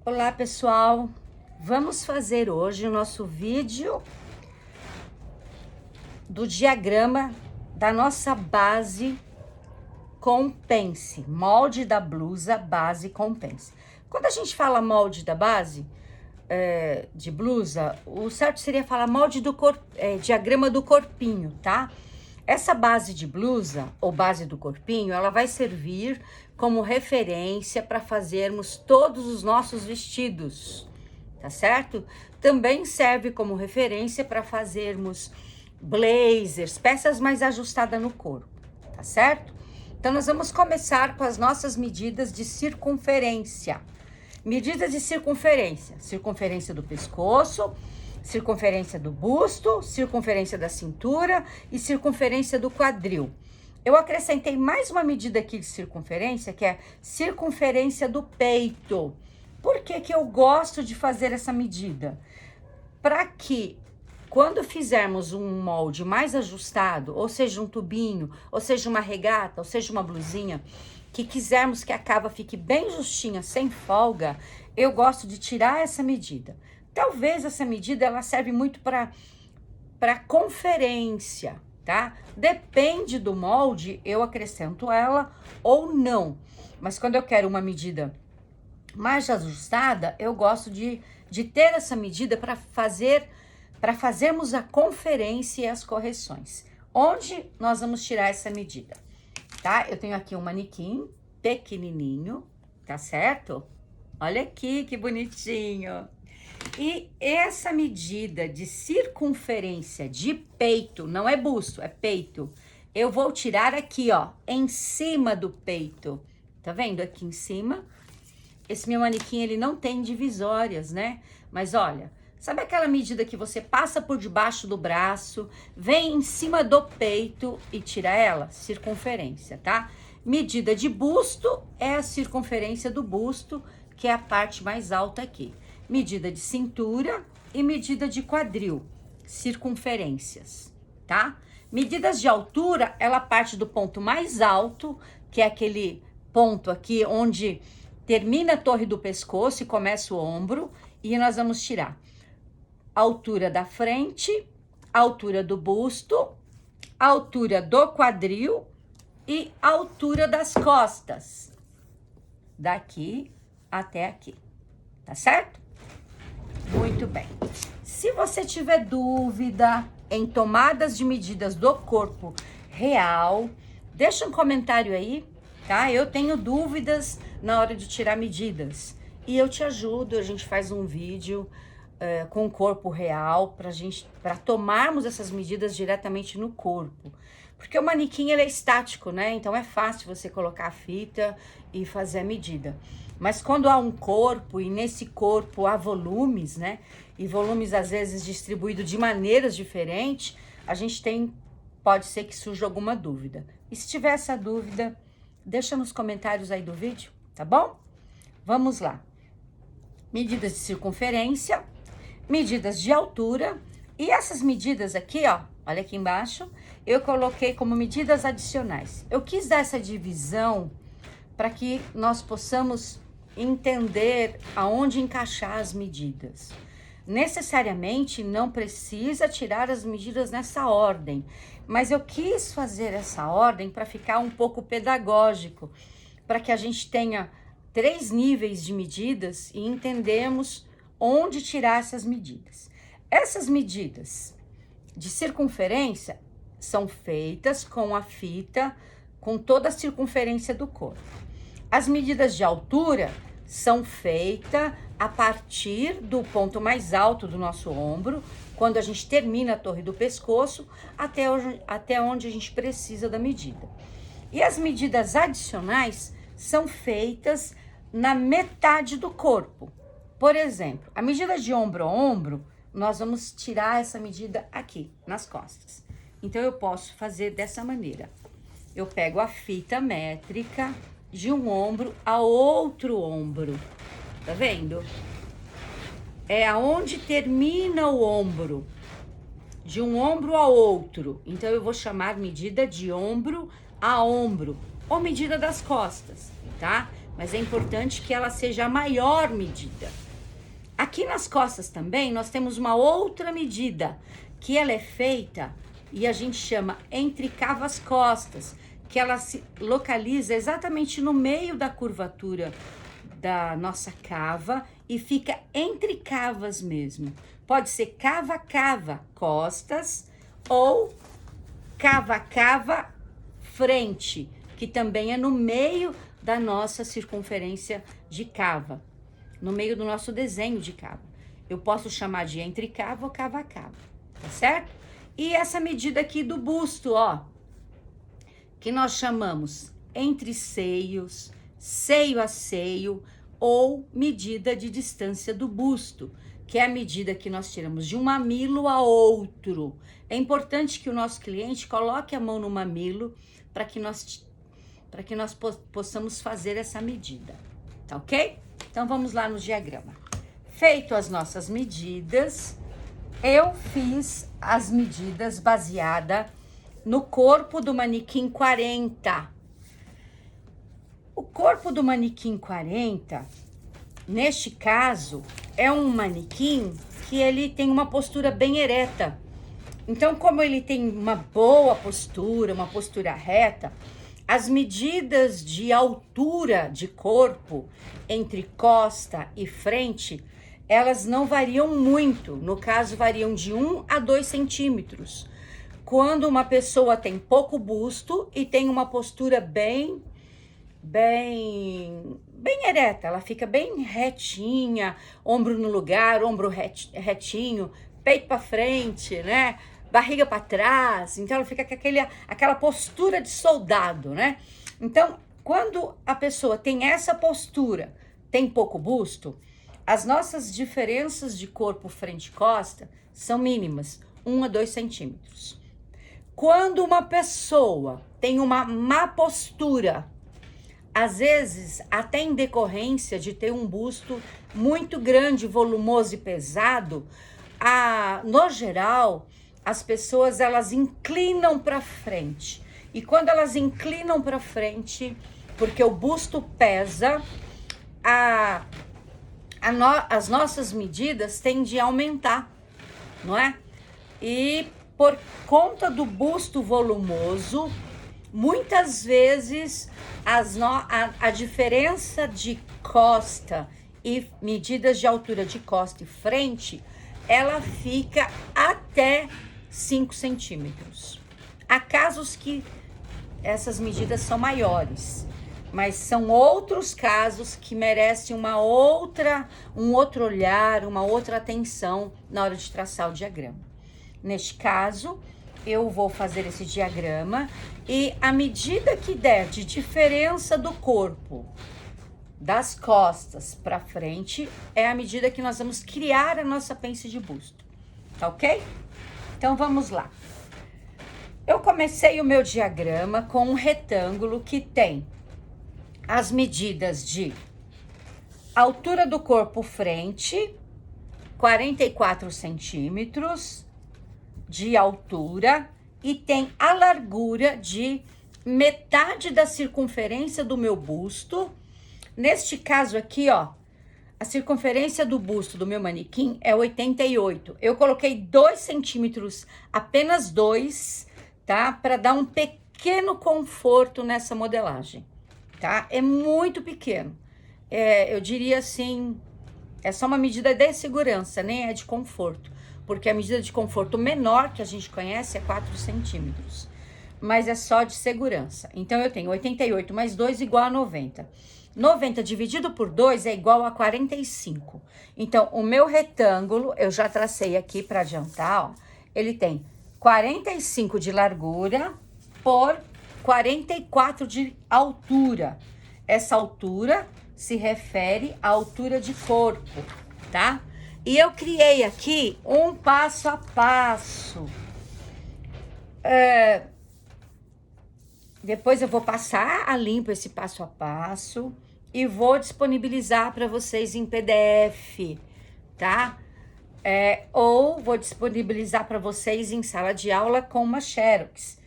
Olá pessoal, vamos fazer hoje o nosso vídeo do diagrama da nossa base com pence, molde da blusa base com pence. Quando a gente fala molde da base de blusa, o certo seria falar molde do diagrama do corpinho, tá? Essa base de blusa ou base do corpinho, ela vai servir como referência para fazermos todos os nossos vestidos, tá certo? Também serve como referência para fazermos blazers, peças mais ajustadas no corpo, tá certo? Então, nós vamos começar com as nossas medidas de circunferência. Medidas de circunferência: circunferência do pescoço, circunferência do busto, circunferência da cintura e circunferência do quadril. Eu acrescentei mais uma medida aqui de circunferência, que é circunferência do peito. Por que que eu gosto de fazer essa medida? Para que, quando fizermos um molde mais ajustado, ou seja, um tubinho, ou seja, uma regata, ou seja, uma blusinha, que quisermos que a cava fique bem justinha, sem folga, eu gosto de tirar essa medida. Talvez essa medida ela serve muito para conferência, tá? Depende do molde, eu acrescento ela ou não. Mas quando eu quero uma medida mais ajustada, eu gosto de ter essa medida para fazermos a conferência e as correções. Onde nós vamos tirar essa medida? Tá? Eu tenho aqui um manequim pequenininho, tá certo? Olha aqui que bonitinho. E essa medida de circunferência de peito, não é busto, é peito, eu vou tirar aqui, ó, em cima do peito. Tá vendo aqui em cima? Esse meu manequim, ele não tem divisórias, né? Mas olha, sabe aquela medida que você passa por debaixo do braço, vem em cima do peito e tira ela? Circunferência, tá? Medida de busto é a circunferência do busto, que é a parte mais alta aqui. Medida de cintura e medida de quadril, circunferências, tá? Medidas de altura, ela parte do ponto mais alto, que é aquele ponto aqui onde termina a torre do pescoço e começa o ombro, e nós vamos tirar a altura da frente, a altura do busto, a altura do quadril e a altura das costas, daqui até aqui, tá certo? Muito bem. Se você tiver dúvida em tomadas de medidas do corpo real, deixa um comentário aí, tá? Eu tenho dúvidas na hora de tirar medidas e eu te ajudo. A gente faz um vídeo com o corpo real para tomarmos essas medidas diretamente no corpo, porque o manequim ele é estático, né? Então é fácil você colocar a fita e fazer a medida. Mas quando há um corpo e nesse corpo há volumes, né? E volumes às vezes distribuídos de maneiras diferentes, a gente pode ser que surja alguma dúvida. E se tiver essa dúvida, deixa nos comentários aí do vídeo, tá bom? Vamos lá. Medidas de circunferência, medidas de altura, e essas medidas aqui, ó, olha aqui embaixo, eu coloquei como medidas adicionais. Eu quis dar essa divisão para que nós possamos entender aonde encaixar as medidas. Necessariamente não precisa tirar as medidas nessa ordem, mas eu quis fazer essa ordem para ficar um pouco pedagógico, para que a gente tenha 3 níveis de medidas e entendemos onde tirar essas medidas. Essas medidas de circunferência são feitas com a fita, com toda a circunferência do corpo. As medidas de altura são feitas a partir do ponto mais alto do nosso ombro, quando a gente termina a torre do pescoço, até onde a gente precisa da medida. E as medidas adicionais são feitas na metade do corpo. Por exemplo, a medida de ombro a ombro, nós vamos tirar essa medida aqui, nas costas. Então, eu posso fazer dessa maneira. Eu pego a fita métrica de um ombro a outro ombro. Tá vendo? É aonde termina o ombro. De um ombro a outro. Então, eu vou chamar medida de ombro a ombro. Ou medida das costas, tá? mas é importante que ela seja a maior medida. Aqui nas costas também nós temos uma outra medida, que ela é feita e a gente chama entre cavas costas, que ela se localiza exatamente no meio da curvatura da nossa cava e fica entre cavas mesmo. Pode ser cava-cava costas ou cava-cava frente, que também é no meio da nossa circunferência de cava, no meio do nosso desenho de cava. Eu posso chamar de entre cava ou cava-cava, tá certo? E essa medida aqui do busto, ó, que nós chamamos entre seios, seio a seio, ou medida de distância do busto, que é a medida que nós tiramos de um mamilo a outro. É importante que o nosso cliente coloque a mão no mamilo para que nós possamos fazer essa medida, tá ok? Então vamos lá no diagrama. Feito as nossas medidas, eu fiz as medidas baseada no corpo do manequim 40. O corpo do manequim 40, neste caso, é um manequim que ele tem uma postura bem ereta. Então, como ele tem uma boa postura, uma postura reta, as medidas de altura de corpo entre costa e frente, elas não variam muito. No caso, variam de 1 a 2 centímetros. Quando uma pessoa tem pouco busto e tem uma postura bem ereta, ela fica bem retinha, ombro no lugar, ombro retinho, peito para frente, né? Barriga para trás, então ela fica com aquela postura de soldado, né? Então, quando a pessoa tem essa postura, tem pouco busto, as nossas diferenças de corpo frente e costa são mínimas, 1 a 2 centímetros. Quando uma pessoa tem uma má postura, às vezes até em decorrência de ter um busto muito grande, volumoso e pesado, no geral, as pessoas elas inclinam para frente. E quando elas inclinam para frente, porque o busto pesa, as nossas medidas tendem a aumentar, não é? E por conta do busto volumoso, muitas vezes a diferença de costa e medidas de altura de costa e frente, ela fica até 5 centímetros. Há casos que essas medidas são maiores, mas são outros casos que merecem um outro olhar, uma outra atenção na hora de traçar o diagrama. Neste caso, eu vou fazer esse diagrama e a medida que der de diferença do corpo, das costas para frente, é a medida que nós vamos criar a nossa pence de busto, tá ok? Então vamos lá. Eu comecei o meu diagrama com um retângulo que tem as medidas de altura do corpo frente, 44 centímetros de altura, e tem a largura de metade da circunferência do meu busto. Neste caso aqui, ó, a circunferência do busto do meu manequim é 88. Eu coloquei 2 centímetros, apenas 2, tá? Para dar um pequeno conforto nessa modelagem, tá? É muito pequeno. Eu diria assim, é só uma medida de segurança, nem é de conforto. Porque a medida de conforto menor que a gente conhece é 4 centímetros. Mas é só de segurança. Então, eu tenho 88 mais 2 igual a 90. 90 dividido por 2 é igual a 45. Então, o meu retângulo, eu já tracei aqui para adiantar, ó. Ele tem 45 de largura por 44 de altura. Essa altura se refere à altura de corpo, tá? E eu criei aqui um passo a passo. Depois eu vou passar a limpo esse passo a passo e vou disponibilizar para vocês em PDF, tá? Ou vou disponibilizar para vocês em sala de aula com uma Xerox,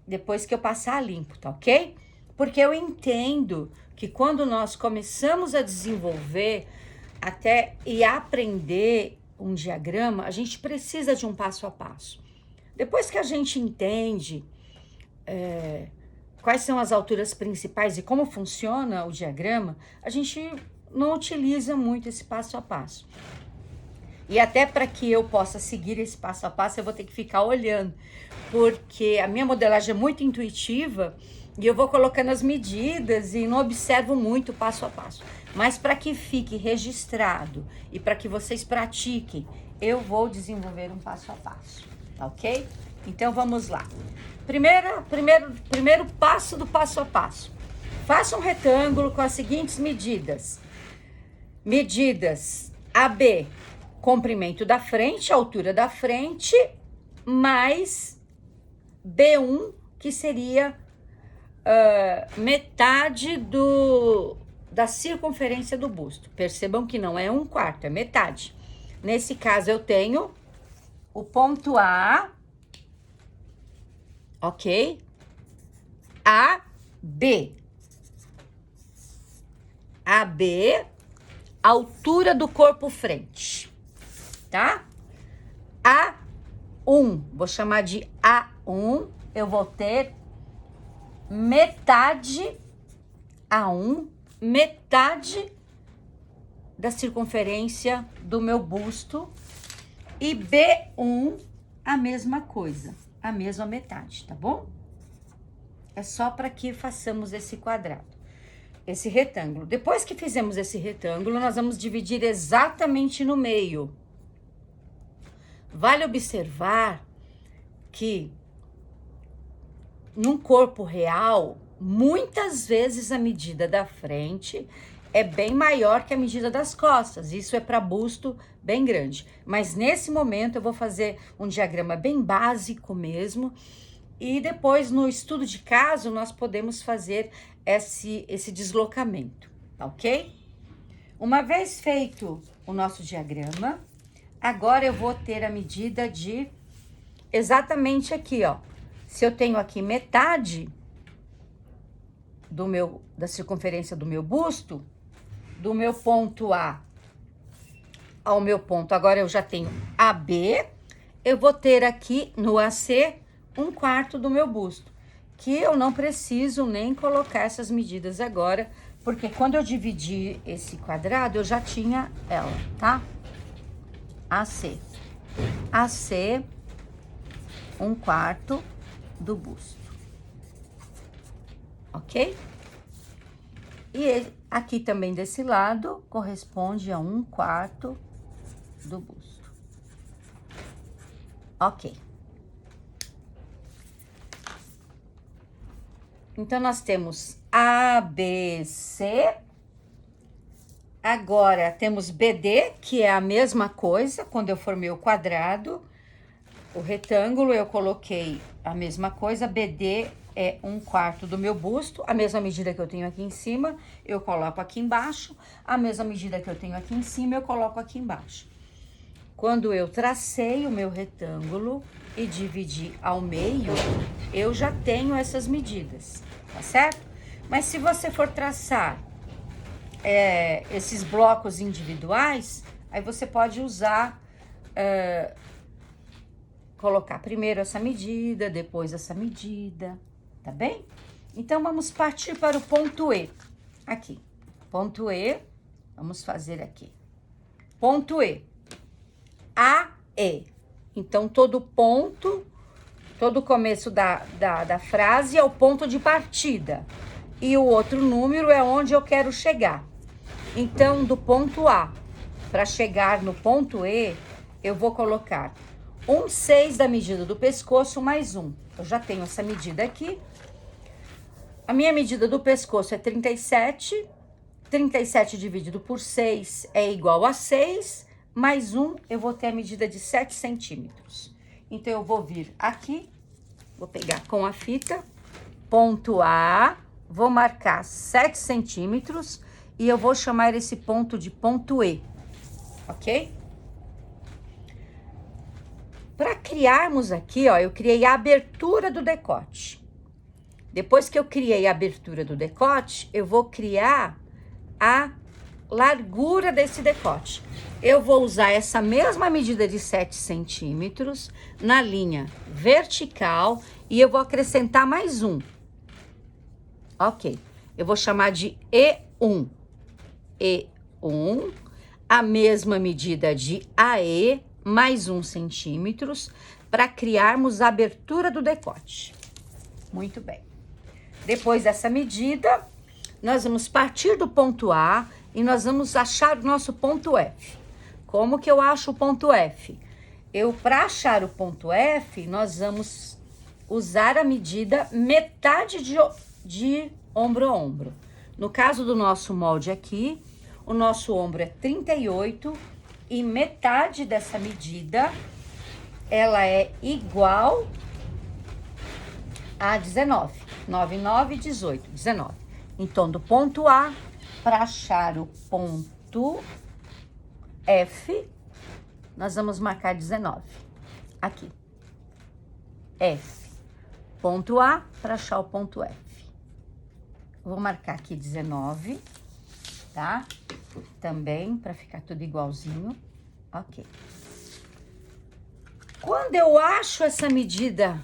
depois que eu passar a limpo, tá ok? Porque eu entendo que quando nós começamos a desenvolver até e aprender um diagrama, a gente precisa de um passo a passo. Depois que a gente entende quais são as alturas principais e como funciona o diagrama, a gente não utiliza muito esse passo a passo. E até para que eu possa seguir esse passo a passo, eu vou ter que ficar olhando, porque a minha modelagem é muito intuitiva e eu vou colocando as medidas e não observo muito passo a passo. Mas para que fique registrado e para que vocês pratiquem, eu vou desenvolver um passo a passo, tá ok? Então vamos lá. Primeiro passo do passo a passo. Faça um retângulo com as seguintes medidas. Medidas AB, comprimento da frente, altura da frente, mais B1, que seria metade da circunferência do busto. Percebam que não é 1/4, é metade. Nesse caso, eu tenho o ponto A, ok? AB. AB, altura do corpo frente, tá? A1, vou chamar de A1, eu vou ter metade, A1, metade da circunferência do meu busto, e B1, a mesma coisa, a mesma metade, tá bom? É só para que façamos esse quadrado, esse retângulo. Depois que fizemos esse retângulo, nós vamos dividir exatamente no meio. Vale observar que num corpo real, muitas vezes a medida da frente é bem maior que a medida das costas. Isso é para busto bem grande. Mas nesse momento eu vou fazer um diagrama bem básico mesmo. E depois no estudo de caso nós podemos fazer esse deslocamento, tá ok? Uma vez feito o nosso diagrama, agora eu vou ter a medida de exatamente aqui, ó. Se eu tenho aqui metade da circunferência do meu busto, do meu ponto A ao meu ponto, agora eu já tenho AB, eu vou ter aqui no AC 1/4 do meu busto, que eu não preciso nem colocar essas medidas agora, porque quando eu dividi esse quadrado, eu já tinha ela, tá? AC. AC, 1/4 do busto. Ok? E aqui também desse lado, corresponde a 1/4 do busto. Ok. Então, nós temos ABC. Agora, temos BD, que é a mesma coisa. Quando eu formei o quadrado, o retângulo, eu coloquei a mesma coisa. BD é 1/4 do meu busto. A mesma medida que eu tenho aqui em cima, eu coloco aqui embaixo. A mesma medida que eu tenho aqui em cima, eu coloco aqui embaixo. Quando eu tracei o meu retângulo e dividi ao meio, eu já tenho essas medidas, tá certo? Mas se você for traçar esses blocos individuais, aí você pode usar, colocar primeiro essa medida, depois essa medida, tá bem? Então, vamos partir para o ponto E. Aqui, ponto E, vamos fazer aqui. Ponto E. AE. Então, todo ponto, todo começo da frase é o ponto de partida. E o outro número é onde eu quero chegar. Então, do ponto A para chegar no ponto E, eu vou colocar 1/6 da medida do pescoço mais 1. Eu já tenho essa medida aqui. A minha medida do pescoço é 37. 37 dividido por 6 é igual a 6. Mais 1, eu vou ter a medida de 7 centímetros. Então, eu vou vir aqui, vou pegar com a fita, ponto A, vou marcar 7 centímetros e eu vou chamar esse ponto de ponto E, ok? Para criarmos aqui, ó, eu criei a abertura do decote. Depois que eu criei a abertura do decote, eu vou criar a largura desse decote. Eu vou usar essa mesma medida de 7 centímetros na linha vertical e eu vou acrescentar mais um. Ok, eu vou chamar de E1. E1, a mesma medida de AE, mais 1 centímetros, para criarmos a abertura do decote. Muito bem. Depois dessa medida, nós vamos partir do ponto A e nós vamos achar o nosso ponto F. Como que eu acho o ponto F? Para achar o ponto F, nós vamos usar a medida metade de ombro a ombro. No caso do nosso molde aqui, o nosso ombro é 38 e metade dessa medida, ela é igual a 19. 9, 9, 18, 19. Então, do ponto A, para achar o ponto F, nós vamos marcar 19. Aqui. F. Ponto A, para achar o ponto F. Vou marcar aqui 19, tá? Também, para ficar tudo igualzinho. Ok. Quando eu acho essa medida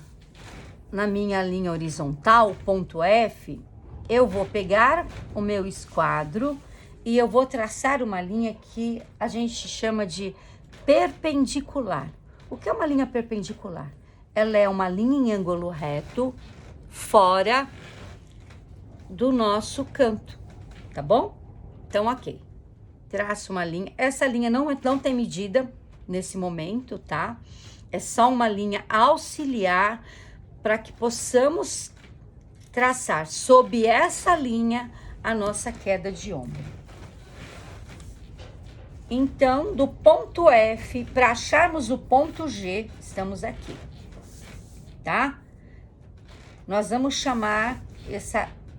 na minha linha horizontal, ponto F, eu vou pegar o meu esquadro e eu vou traçar uma linha que a gente chama de perpendicular. O que é uma linha perpendicular? Ela é uma linha em ângulo reto fora do nosso canto, tá bom? Então, ok. Traço uma linha. Essa linha não tem medida nesse momento, tá? É só uma linha auxiliar para que possamos traçar sob essa linha a nossa queda de ombro. Então, do ponto F, para acharmos o ponto G, estamos aqui, tá? Nós vamos chamar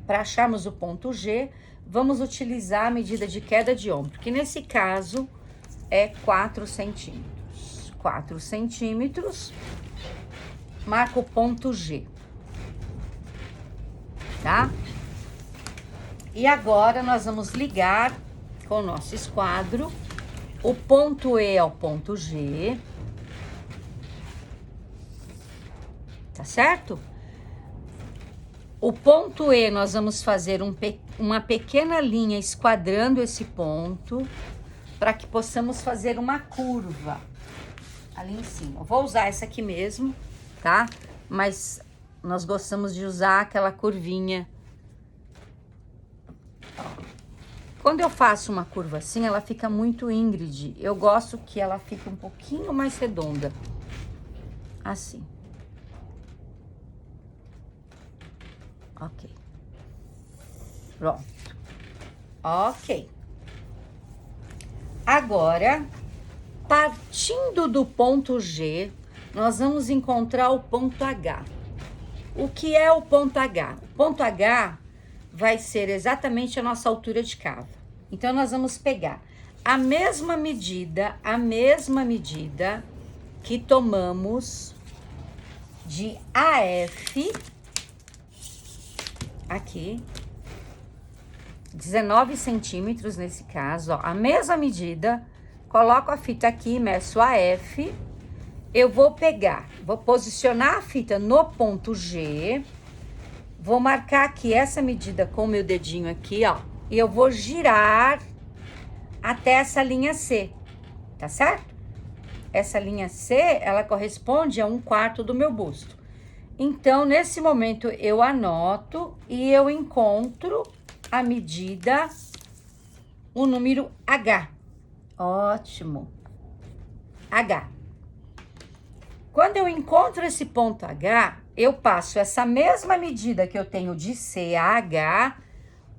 para acharmos o ponto G, vamos utilizar a medida de queda de ombro, que nesse caso é 4 centímetros. 4 centímetros. Marca o ponto G, tá? E agora nós vamos ligar com o nosso esquadro o ponto E ao ponto G, tá certo? O ponto E nós vamos fazer uma pequena linha esquadrando esse ponto para que possamos fazer uma curva ali em cima. Eu vou usar essa aqui mesmo, tá? Mas nós gostamos de usar aquela curvinha. Quando eu faço uma curva assim, ela fica muito íngreme. Eu gosto que ela fique um pouquinho mais redonda. Assim. Ok. Pronto. Ok. Agora, partindo do ponto G, nós vamos encontrar o ponto H. O que é o ponto H? O ponto H vai ser exatamente a nossa altura de cava. Então, nós vamos pegar a mesma medida que tomamos de AF, aqui, 19 centímetros nesse caso, ó, a mesma medida, coloco a fita aqui, meço AF, eu vou posicionar a fita no ponto G, vou marcar aqui essa medida com o meu dedinho aqui, ó, e eu vou girar até essa linha C, tá certo? Essa linha C, ela corresponde a 1/4 do meu busto. Então, nesse momento, eu anoto e eu encontro a medida, o número H. Ótimo. H. Quando eu encontro esse ponto H, eu passo essa mesma medida que eu tenho de C a H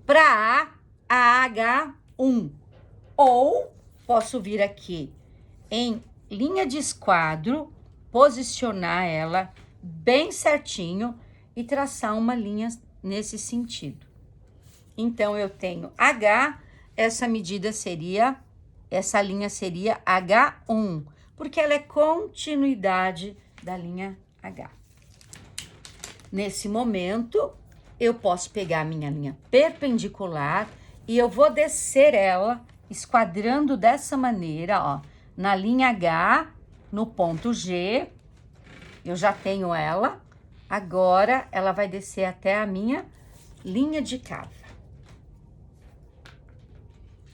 para a H1. Ou posso vir aqui em linha de esquadro, posicionar ela bem certinho e traçar uma linha nesse sentido. Então, eu tenho H, essa linha seria H1, porque ela é continuidade da linha H. Nesse momento, eu posso pegar a minha linha perpendicular e eu vou descer ela esquadrando dessa maneira, ó, na linha H, no ponto G, eu já tenho ela, agora ela vai descer até a minha linha de cava.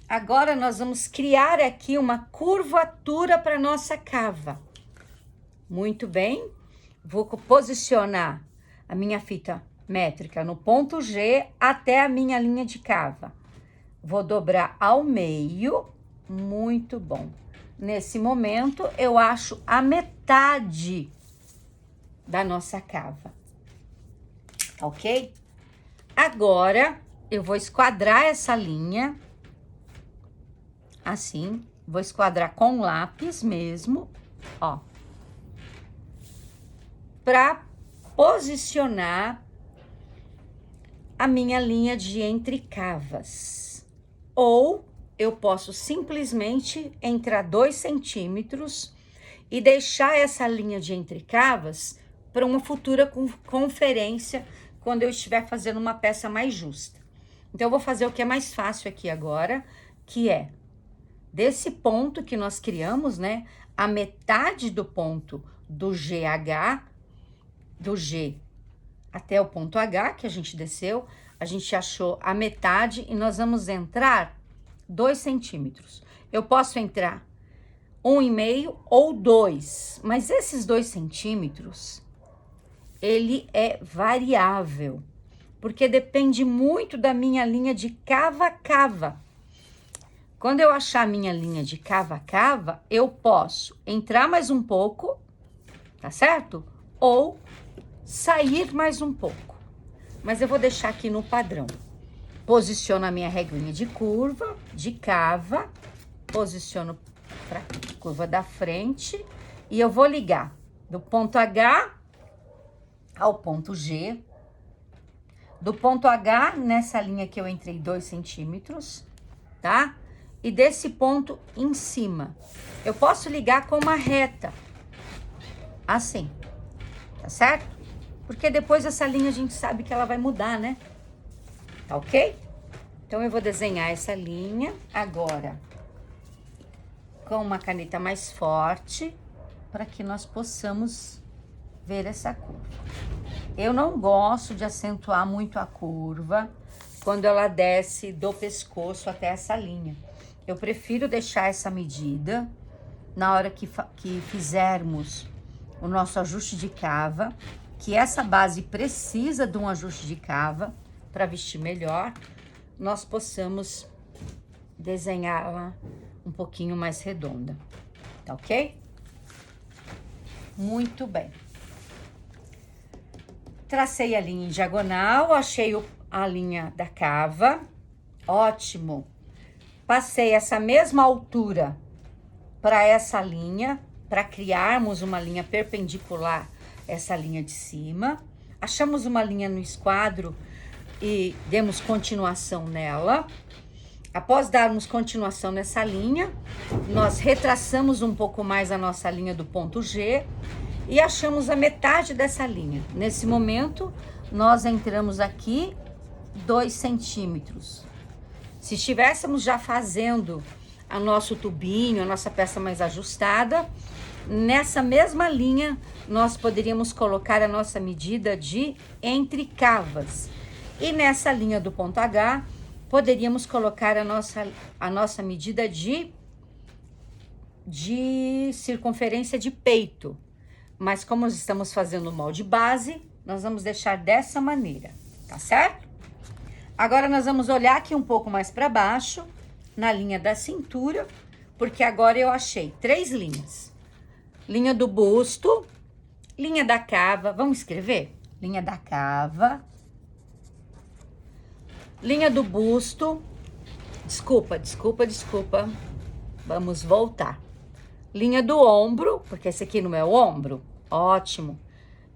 Agora nós vamos criar aqui uma curvatura para nossa cava. Muito bem, vou posicionar a minha fita métrica no ponto G até a minha linha de cava. Vou dobrar ao meio, muito bom. Nesse momento, eu acho a metade da nossa cava, ok? Agora, eu vou esquadrar essa linha, assim, vou esquadrar com lápis mesmo, ó, para posicionar a minha linha de entrecavas. Ou eu posso simplesmente entrar 2 centímetros e deixar essa linha de entrecavas para uma futura conferência quando eu estiver fazendo uma peça mais justa. Então, eu vou fazer o que é mais fácil aqui agora, que é desse ponto que nós criamos, né? A metade do ponto do GH, do G até o ponto H, que a gente desceu, a gente achou a metade e nós vamos entrar 2 centímetros. Eu posso entrar 1,5 ou 2, mas esses 2 centímetros, ele é variável, porque depende muito da minha linha de cava-cava. Quando eu achar a minha linha de cava-cava, eu posso entrar mais um pouco, tá certo? Ou sair mais um pouco. Mas eu vou deixar aqui no padrão. Posiciono a minha reguinha de curva, de cava, posiciono para curva da frente e eu vou ligar do ponto H ao ponto G. Do ponto H, nessa linha que eu entrei 2 centímetros, tá? E desse ponto em cima. Eu posso ligar com uma reta, assim, tá certo? Porque depois essa linha a gente sabe que ela vai mudar, né? Tá ok? Então, eu vou desenhar essa linha agora com uma caneta mais forte para que nós possamos ver essa curva. Eu não gosto de acentuar muito a curva quando ela desce do pescoço até essa linha. Eu prefiro deixar essa medida na hora que fizermos o nosso ajuste de cava, que essa base precisa de um ajuste de cava para vestir melhor, nós possamos desenhá-la um pouquinho mais redonda, tá ok? Muito bem. Tracei a linha em diagonal, achei a linha da cava, ótimo. Passei essa mesma altura para essa linha, para criarmos uma linha perpendicular a essa linha de cima. Achamos uma linha no esquadro e demos continuação nela. Após darmos continuação nessa linha, nós retraçamos um pouco mais a nossa linha do ponto G e achamos a metade dessa linha. Nesse momento, nós entramos aqui 2 centímetros. Se estivéssemos já fazendo o nosso tubinho, a nossa peça mais ajustada, nessa mesma linha, nós poderíamos colocar a nossa medida de entrecavas. E nessa linha do ponto H, poderíamos colocar a nossa medida de circunferência de peito. Mas como nós estamos fazendo o molde base, nós vamos deixar dessa maneira, tá certo? Agora, nós vamos olhar aqui um pouco mais para baixo, na linha da cintura, porque agora eu achei 3 linhas. Linha do busto, linha da cava, vamos escrever? Linha da cava, linha do busto, desculpa. Vamos voltar. Linha do ombro, porque esse aqui não é o ombro, ótimo.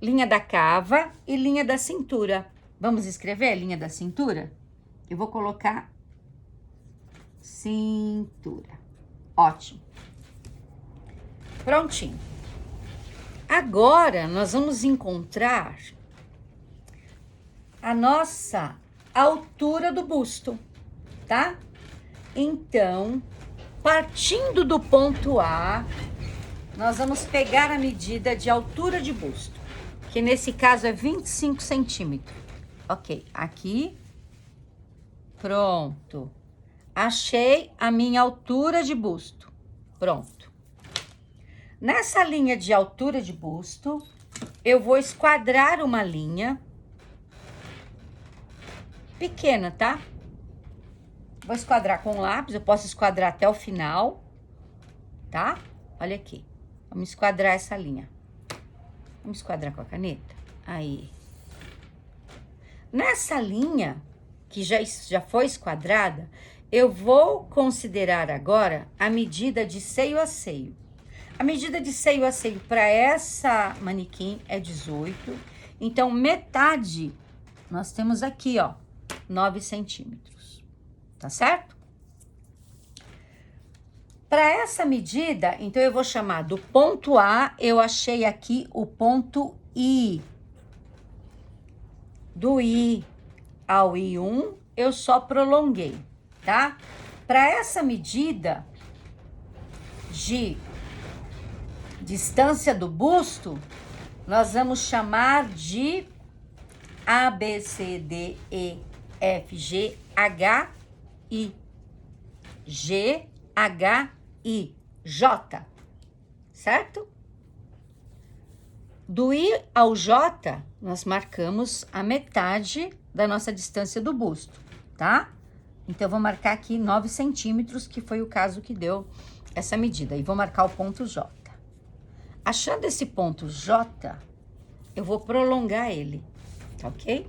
Linha da cava e linha da cintura. Vamos escrever linha da cintura? Eu vou colocar cintura. Ótimo. Prontinho. Agora, nós vamos encontrar a nossa altura do busto, tá? Então, partindo do ponto A, nós vamos pegar a medida de altura de busto, que nesse caso é 25 centímetros. Ok, aqui, pronto. Achei a minha altura de busto, pronto. Nessa linha de altura de busto, eu vou esquadrar uma linha pequena, tá? Vou esquadrar com lápis, eu posso esquadrar até o final, tá? Olha aqui, vamos esquadrar essa linha. Vamos esquadrar com a caneta? Aí. Nessa linha, que já foi esquadrada, eu vou considerar agora a medida de seio a seio. A medida de seio a seio para essa manequim é 18. Então, metade, nós temos aqui, ó, 9 centímetros. Tá certo? Para essa medida, então, eu vou chamar do ponto A, eu achei aqui o ponto I. Do I ao I1, eu só prolonguei, tá? Para essa medida de distância do busto, nós vamos chamar de A, B, C, D, E, F, G, H, I. G, H, I, J, certo? Do I ao J, nós marcamos a metade da nossa distância do busto, tá? Então, eu vou marcar aqui 9 centímetros, que foi o caso que deu essa medida. E vou marcar o ponto J. Achando esse ponto J, eu vou prolongar ele, tá ok?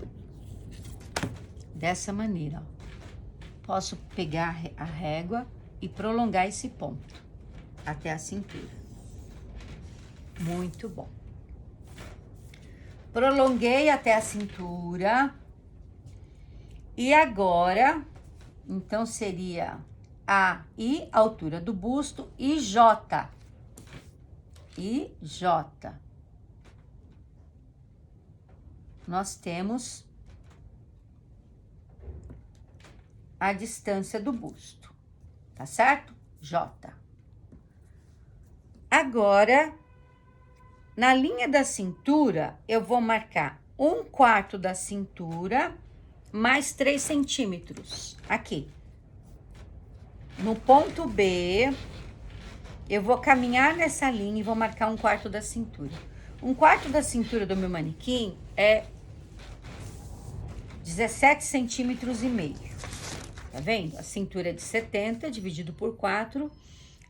Dessa maneira, ó. Posso pegar a régua e prolongar esse ponto até a cintura. Muito bom. Prolonguei até a cintura. E agora, então, seria a I, altura do busto, e J. E J. Nós temos a distância do busto, tá certo? J. Agora, na linha da cintura, eu vou marcar 1/4 da cintura mais 3 centímetros, aqui. No ponto B, eu vou caminhar nessa linha e vou marcar 1/4 da cintura. 1/4 da cintura do meu manequim é 17 centímetros e meio. Tá vendo? A cintura é de 70, dividido por 4,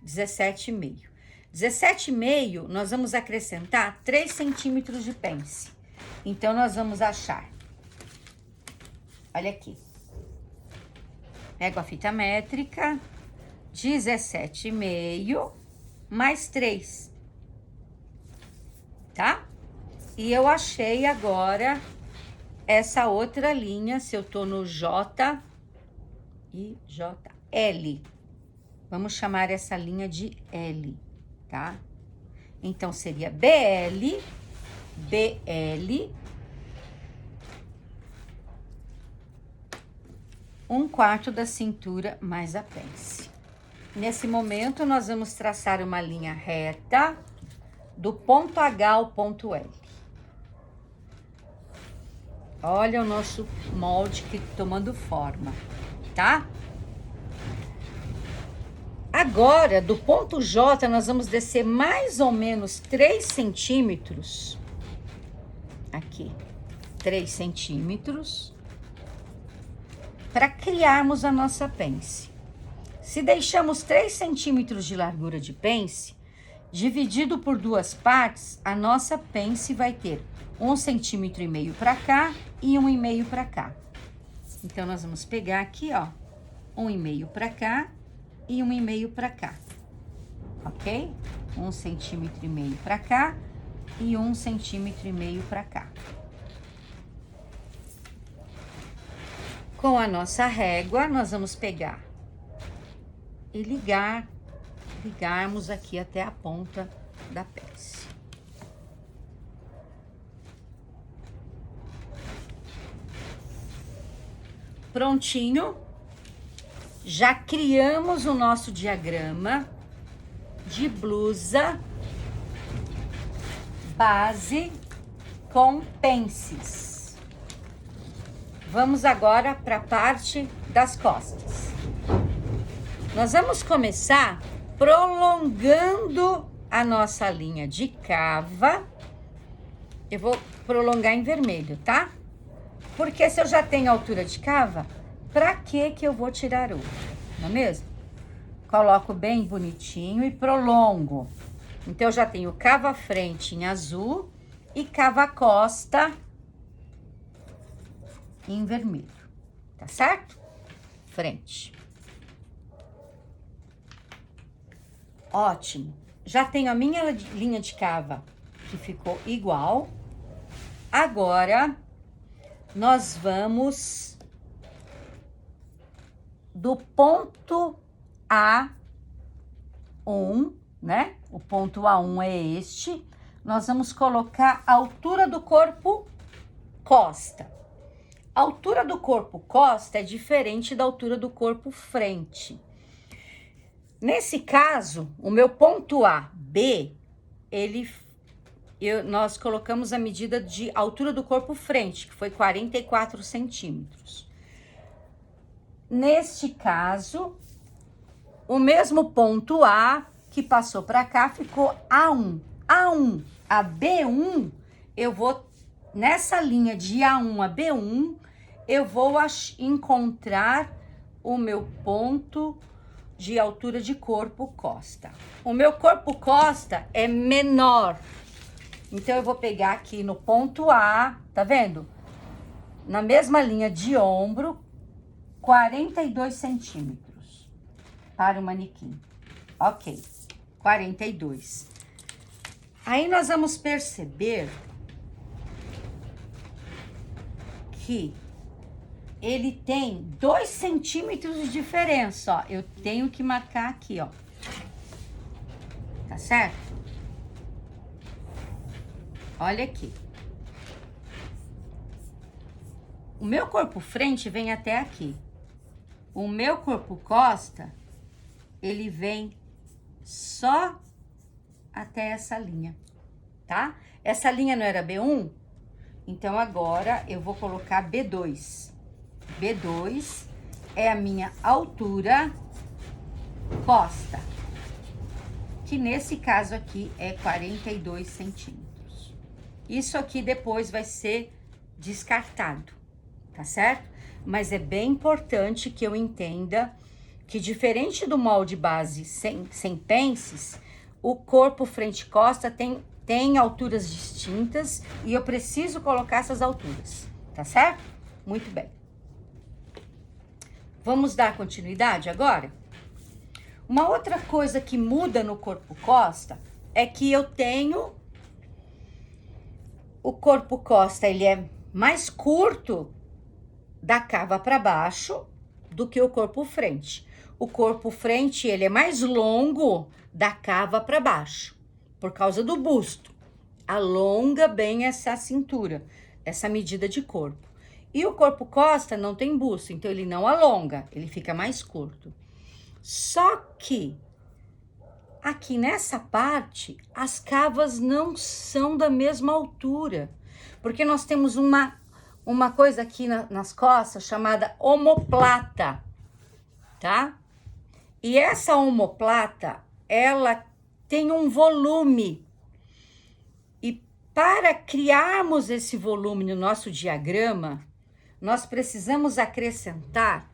17,5. 17,5, nós vamos acrescentar 3 centímetros de pence. Então, nós vamos achar. Olha aqui. Pego a fita métrica, 17,5 mais 3. Tá? E eu achei agora essa outra linha, se eu tô no J e J, L. Vamos chamar essa linha de L, tá? Então, seria BL, BL, 1/4 da cintura mais a pence. Nesse momento, nós vamos traçar uma linha reta do ponto H ao ponto L. Olha o nosso molde que tomando forma, tá? Agora, do ponto J, nós vamos descer mais ou menos 3 centímetros. Aqui, 3 centímetros. Para criarmos a nossa pence. Se deixamos 3 centímetros de largura de pence, dividido por 2 partes, a nossa pence vai ter 1,5 centímetros para cá e 1,5 para cá. Então, nós vamos pegar aqui, ó, 1,5 para cá e 1,5 para cá, ok? 1,5 centímetros para cá e 1,5 centímetros para cá. Com a nossa régua, nós vamos pegar e ligarmos aqui até a ponta da pence. Prontinho. Já criamos o nosso diagrama de blusa base com pences. Vamos agora para a parte das costas. Nós vamos começar prolongando a nossa linha de cava. Eu vou prolongar em vermelho, tá? Porque se eu já tenho altura de cava, pra que eu vou tirar outra? Não é mesmo? Coloco bem bonitinho e prolongo. Então, eu já tenho cava frente em azul e cava costa em vermelho. Tá certo? Frente. Ótimo. Já tenho a minha linha de cava que ficou igual. Agora, nós vamos do ponto A1, né? O ponto A1 é este. Nós vamos colocar a altura do corpo costa. A altura do corpo costa é diferente da altura do corpo frente. Nesse caso, o meu ponto A, B, nós colocamos a medida de altura do corpo frente, que foi 44 centímetros. Neste caso, o mesmo ponto A que passou para cá ficou A1. A1 a B1, eu vou, nessa linha de A1 a B1, eu vou encontrar o meu ponto de altura de corpo costa. O meu corpo costa é menor. Então, eu vou pegar aqui no ponto A, tá vendo? Na mesma linha de ombro, 42 centímetros para o manequim. Ok, 42. Aí, nós vamos perceber que ele tem 2 centímetros de diferença, ó. Eu tenho que marcar aqui, ó. Tá certo? Olha aqui. O meu corpo frente vem até aqui. O meu corpo costa, ele vem só até essa linha, tá? Essa linha não era B1? Então, agora eu vou colocar B2. B2 é a minha altura costa, que nesse caso aqui é 42 centímetros. Isso aqui depois vai ser descartado, tá certo? Mas é bem importante que eu entenda que, diferente do molde base sem pences, o corpo frente e costa tem alturas distintas e eu preciso colocar essas alturas, tá certo? Muito bem. Vamos dar continuidade agora? Uma outra coisa que muda no corpo costa é que eu tenho o corpo costa, ele é mais curto da cava para baixo do que o corpo frente. O corpo frente, ele é mais longo da cava para baixo, por causa do busto. Alonga bem essa cintura, essa medida de corpo. E o corpo costa não tem busto, então ele não alonga, ele fica mais curto. Só que aqui nessa parte, as cavas não são da mesma altura, porque nós temos uma coisa aqui nas costas chamada omoplata, tá? E essa omoplata, ela tem um volume. E para criarmos esse volume no nosso diagrama, nós precisamos acrescentar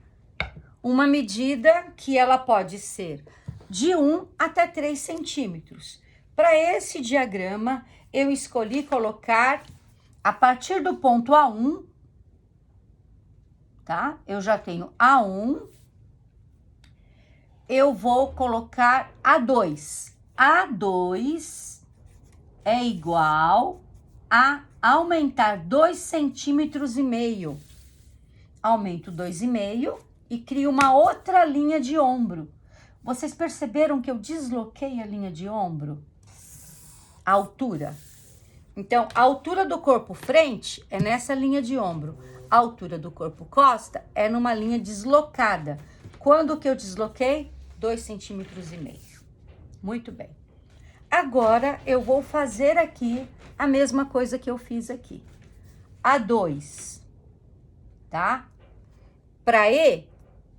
uma medida que ela pode ser de 1 até 3 centímetros. Para esse diagrama, eu escolhi colocar a partir do ponto A1, tá? Eu já tenho A1, eu vou colocar A2. A2 é igual a aumentar 2,5 centímetros. Aumento 2,5 e crio uma outra linha de ombro. Vocês perceberam que eu desloquei a linha de ombro? A altura. Então, a altura do corpo frente é nessa linha de ombro. a altura do corpo costa é numa linha deslocada. Quando que eu desloquei? 2,5 centímetros. Muito bem. Agora, eu vou fazer aqui a mesma coisa que eu fiz aqui. A2, tá? Para E,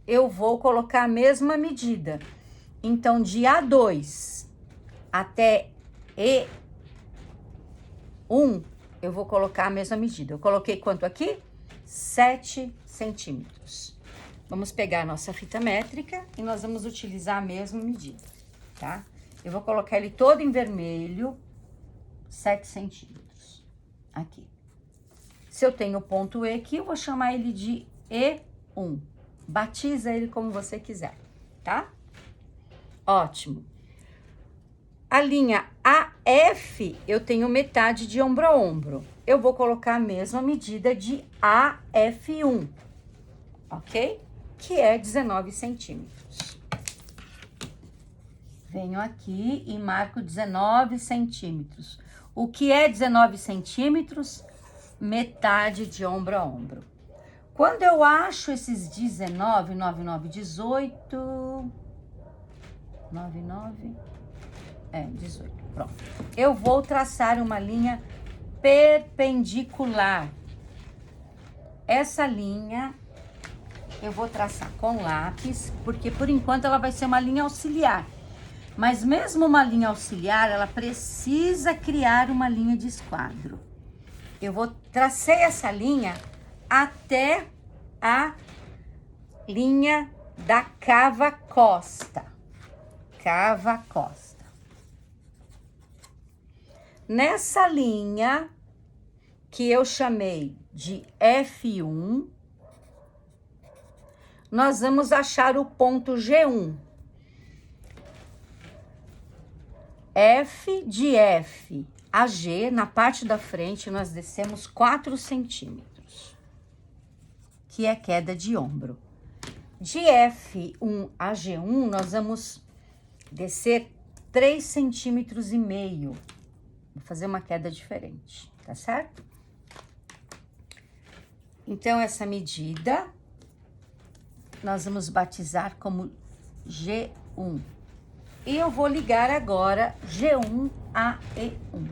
eu vou colocar a mesma medida. Então, de A2 até E1, eu vou colocar a mesma medida. Eu coloquei quanto aqui? 7 centímetros. Vamos pegar a nossa fita métrica e nós vamos utilizar a mesma medida, tá? Eu vou colocar ele todo em vermelho, 7 centímetros, aqui. Se eu tenho o ponto E aqui, eu vou chamar ele de E1. Batiza ele como você quiser, tá? Ótimo. A linha AF, eu tenho metade de ombro a ombro. Eu vou colocar a mesma medida de AF1, ok? Que é 19 centímetros. Venho aqui e marco 19 centímetros. O que é 19 centímetros? Metade de ombro a ombro. Quando eu acho esses 19, 9, 9, 18... 9, 9... 18, pronto. Eu vou traçar uma linha perpendicular. Essa linha eu vou traçar com lápis, porque por enquanto ela vai ser uma linha auxiliar. Mas mesmo uma linha auxiliar, ela precisa criar uma linha de esquadro. Eu vou tracer essa linha até a linha da cava-costa. Cava-costa. Nessa linha, que eu chamei de F1, nós vamos achar o ponto G1. F de F a G, na parte da frente, nós descemos 4 centímetros, que é queda de ombro. De F1 a G1, nós vamos descer 3,5 centímetros. Vou fazer uma queda diferente, tá certo? Então, essa medida, nós vamos batizar como G1. E eu vou ligar agora G1 a E1.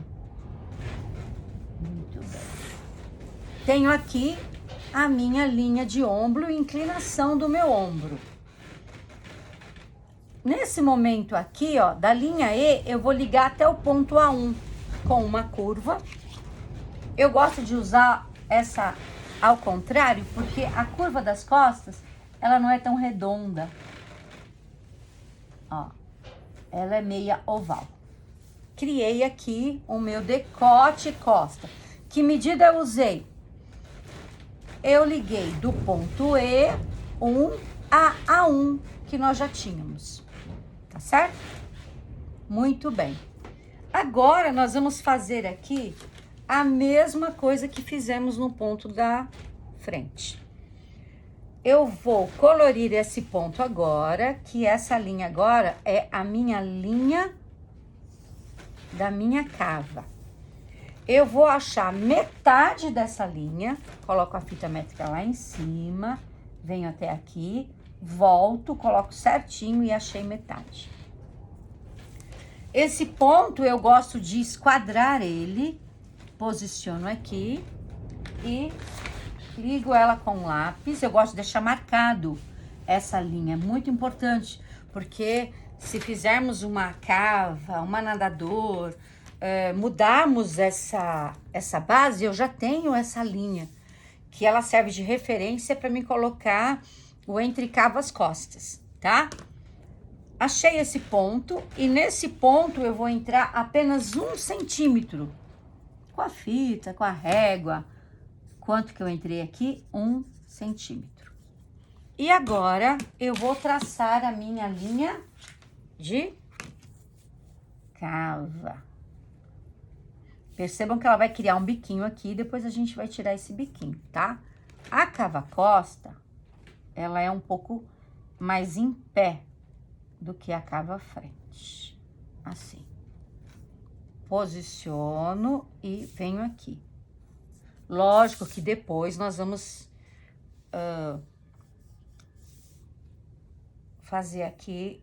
Muito bem. Tenho aqui a minha linha de ombro e inclinação do meu ombro. Nesse momento aqui, ó, da linha E, eu vou ligar até o ponto A1 com uma curva. Eu gosto de usar essa ao contrário, porque a curva das costas, ela não é tão redonda. Ó, ela é meia oval. Criei aqui o meu decote costa. Que medida eu usei? Eu liguei do ponto E1 a A1, que nós já tínhamos. Tá certo? Muito bem. Agora, nós vamos fazer aqui a mesma coisa que fizemos no ponto da frente. Eu vou colorir esse ponto agora, que essa linha agora é a minha linha da minha cava. Eu vou achar metade dessa linha, coloco a fita métrica lá em cima, venho até aqui, volto, coloco certinho e achei metade. Esse ponto eu gosto de esquadrar ele, posiciono aqui e ligo ela com lápis. Eu gosto de deixar marcado essa linha, é muito importante, porque se fizermos uma cava, uma nadador, mudarmos essa base, eu já tenho essa linha, que ela serve de referência para me colocar o entre cavas costas, tá? Achei esse ponto e nesse ponto eu vou entrar apenas 1 centímetro com a fita, com a régua. Quanto que eu entrei aqui? 1 centímetro. E agora eu vou traçar a minha linha de cava. Percebam que ela vai criar um biquinho aqui, depois a gente vai tirar esse biquinho, tá? A cava costa, ela é um pouco mais em pé do que a cava frente. Assim. Posiciono e venho aqui. Lógico que depois nós vamos fazer aqui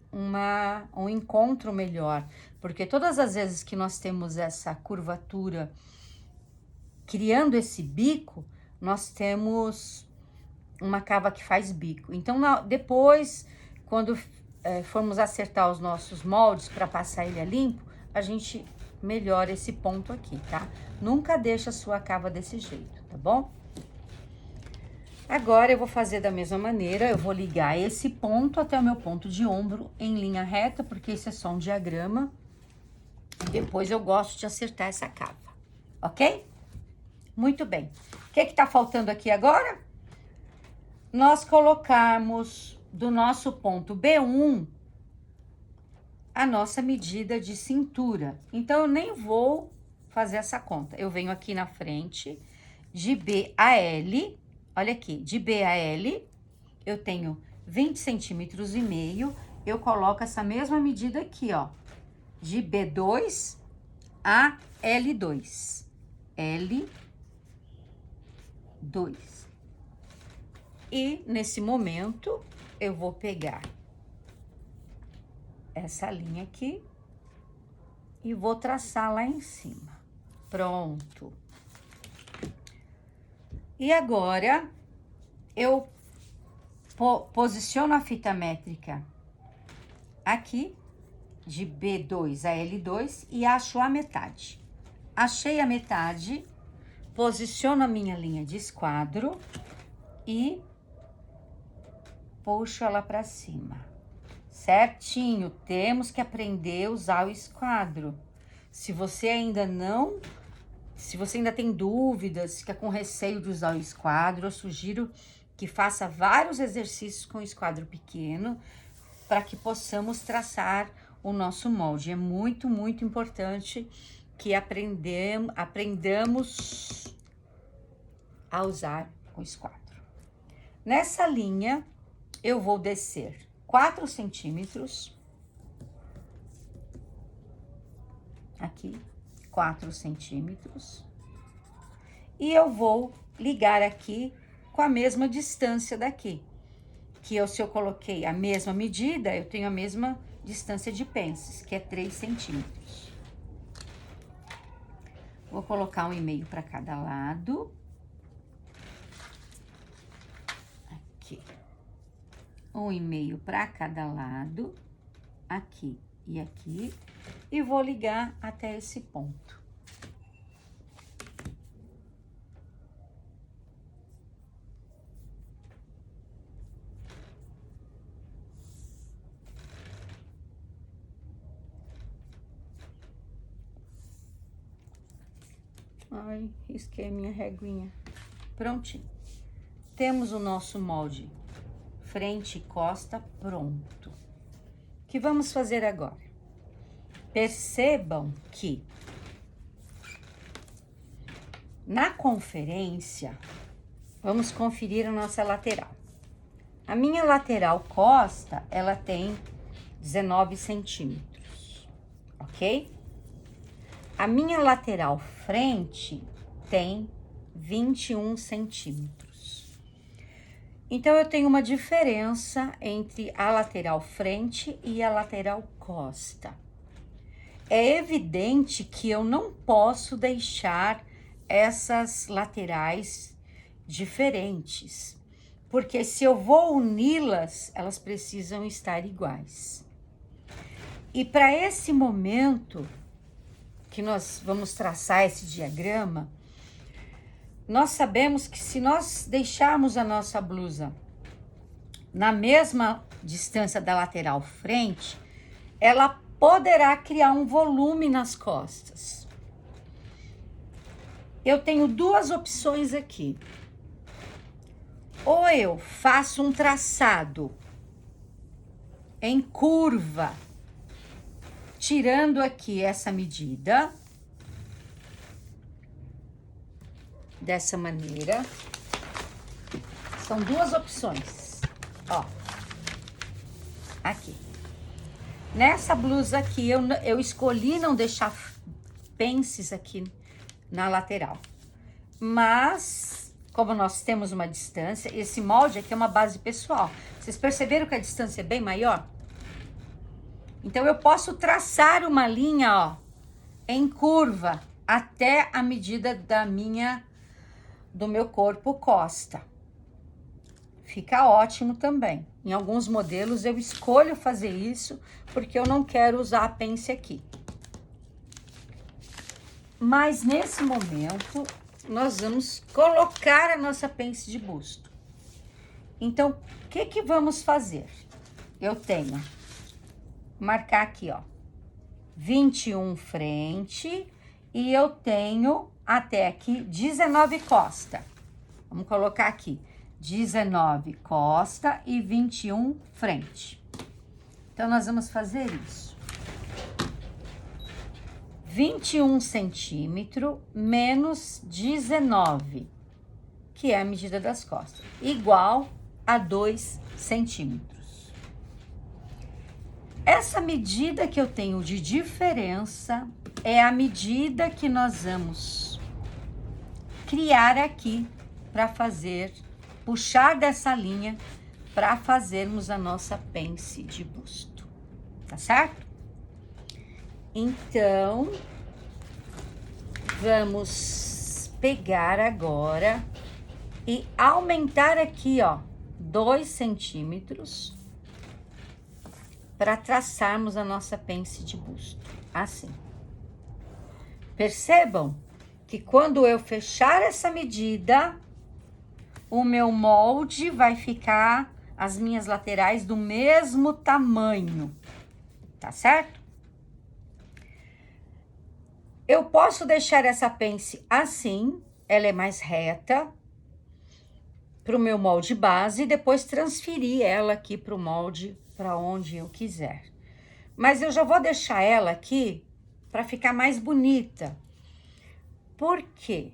um encontro melhor, porque todas as vezes que nós temos essa curvatura, criando esse bico, nós temos uma cava que faz bico. Então, depois, quando formos acertar os nossos moldes para passar ele a limpo, a gente melhora esse ponto aqui, tá? Nunca deixa a sua cava desse jeito, tá bom? Agora, eu vou fazer da mesma maneira, eu vou ligar esse ponto até o meu ponto de ombro em linha reta, porque esse é só um diagrama. Depois eu gosto de acertar essa cava, ok? Muito bem. O que tá faltando aqui agora? Nós colocarmos do nosso ponto B1 a nossa medida de cintura. Então, eu nem vou fazer essa conta. Eu venho aqui na frente, de B a L, olha aqui, de B a L, eu tenho 20 centímetros e meio, eu coloco essa mesma medida aqui, ó, de B2 a L2. L2. E, nesse momento, eu vou pegar essa linha aqui e vou traçar lá em cima. Pronto. E agora, eu posiciono a fita métrica aqui, de B2 a L2, e acho a metade. Achei a metade, posiciono a minha linha de esquadro e puxo ela para cima. Certinho, temos que aprender a usar o esquadro. Se você ainda tem dúvidas, fica com receio de usar o esquadro, eu sugiro que faça vários exercícios com o esquadro pequeno para que possamos traçar o nosso molde. É muito, muito importante que aprendamos a usar o esquadro. Nessa linha, eu vou descer 4 centímetros, aqui, 4 centímetros, e eu vou ligar aqui com a mesma distância daqui, que se eu coloquei a mesma medida, eu tenho a mesma distância de pences, que é 3 centímetros. Vou colocar 1,5 para cada lado. Aqui. 1,5 para cada lado, aqui e aqui, e vou ligar até esse ponto. Ai, risquei a minha reguinha. Prontinho. Temos o nosso molde frente e costa pronto. O que vamos fazer agora? Percebam que na conferência, vamos conferir a nossa lateral. A minha lateral costa, ela tem 19 centímetros, ok? A minha lateral frente tem 21 centímetros. Então, eu tenho uma diferença entre a lateral frente e a lateral costa. É evidente que eu não posso deixar essas laterais diferentes, porque se eu vou uni-las, elas precisam estar iguais. E para esse momento que nós vamos traçar esse diagrama, nós sabemos que se nós deixarmos a nossa blusa na mesma distância da lateral frente, ela poderá criar um volume nas costas. Eu tenho duas opções aqui. Ou eu faço um traçado em curva, tirando aqui essa medida, dessa maneira. São duas opções, ó, aqui. Nessa blusa aqui, eu escolhi não deixar pences aqui na lateral, mas como nós temos uma distância, esse molde aqui é uma base pessoal. Vocês perceberam que a distância é bem maior? Então, eu posso traçar uma linha, ó, em curva, até a medida do meu corpo costa. Fica ótimo também. Em alguns modelos, eu escolho fazer isso, porque eu não quero usar a pence aqui. Mas, nesse momento, nós vamos colocar a nossa pence de busto. Então, o que vamos fazer? Eu tenho, marcar aqui, ó, 21 frente e eu tenho até aqui 19 costa. Vamos colocar aqui, 19 costa e 21 frente. Então, nós vamos fazer isso. 21 centímetros menos 19, que é a medida das costas, igual a 2 centímetros. Essa medida que eu tenho de diferença é a medida que nós vamos criar aqui para fazer, puxar dessa linha para fazermos a nossa pence de busto, tá certo? Então, vamos pegar agora e aumentar aqui, ó, 2 centímetros para traçarmos a nossa pence de busto, assim. Percebam que quando eu fechar essa medida, o meu molde vai ficar, as minhas laterais do mesmo tamanho, tá certo? Eu posso deixar essa pence assim, ela é mais reta, para o meu molde base, e depois transferir ela aqui para o molde, para onde eu quiser. Mas eu já vou deixar ela aqui para ficar mais bonita. Por quê?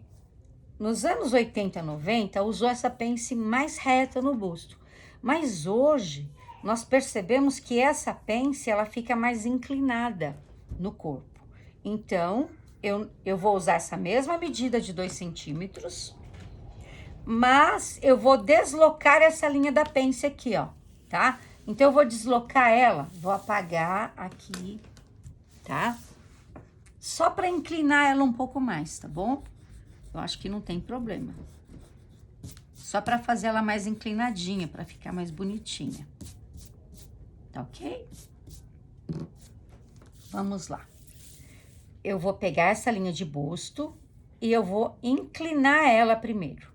Nos anos 80, 90, usou essa pence mais reta no busto. Mas hoje, nós percebemos que essa pence, ela fica mais inclinada no corpo. Então, eu vou usar essa mesma medida de 2 centímetros, mas eu vou deslocar essa linha da pence aqui, ó, tá? Então, eu vou deslocar ela, vou apagar aqui, tá? Só para inclinar ela um pouco mais, tá bom? Eu acho que não tem problema. Só para fazer ela mais inclinadinha, para ficar mais bonitinha. Tá ok? Vamos lá. Eu vou pegar essa linha de busto e eu vou inclinar ela primeiro.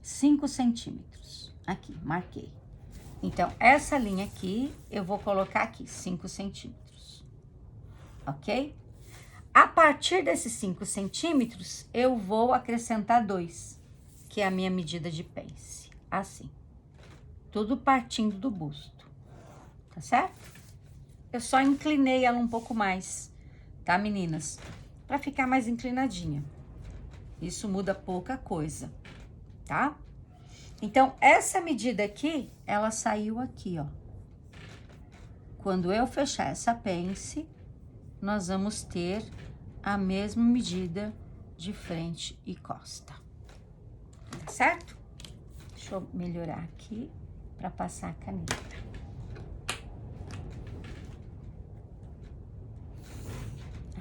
5 centímetros. Aqui, marquei. Então, essa linha aqui, eu vou colocar aqui, 5 centímetros. Ok? A partir desses 5 centímetros, eu vou acrescentar 2, que é a minha medida de pence. Assim. Tudo partindo do busto. Tá certo? Eu só inclinei ela um pouco mais, tá, meninas? Pra ficar mais inclinadinha. Isso muda pouca coisa, tá? Então, essa medida aqui, ela saiu aqui, ó. Quando eu fechar essa pence, nós vamos ter a mesma medida de frente e costa. Tá certo? Deixa eu melhorar aqui para passar a caneta.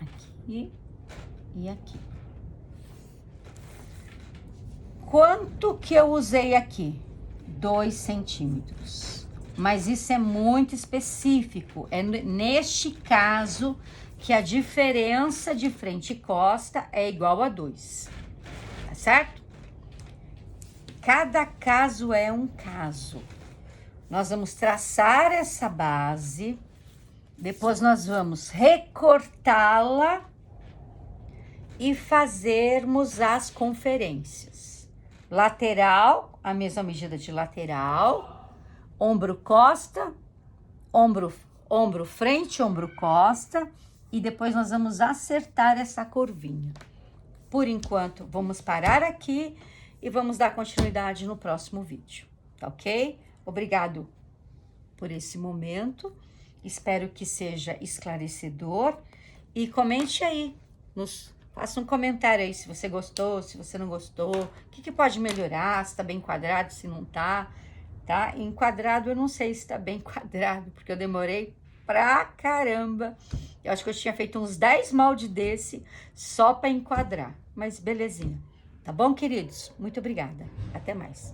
Aqui e aqui. Quanto que eu usei aqui? 2 centímetros. Mas isso é muito específico. É neste caso que a diferença de frente e costa é igual a 2. Tá certo? Cada caso é um caso. Nós vamos traçar essa base, depois nós vamos recortá-la e fazermos as conferências. Lateral, a mesma medida de lateral, ombro costa, ombro frente, ombro costa, e depois nós vamos acertar essa curvinha. Por enquanto, vamos parar aqui e vamos dar continuidade no próximo vídeo, tá ok? Obrigado por esse momento, espero que seja esclarecedor e comente aí Faça um comentário aí se você gostou, se você não gostou, o que pode melhorar, se tá bem enquadrado, se não tá, tá? Enquadrado eu não sei se tá bem enquadrado, porque eu demorei pra caramba. Eu acho que eu tinha feito uns 10 moldes desse só pra enquadrar, mas belezinha. Tá bom, queridos? Muito obrigada. Até mais.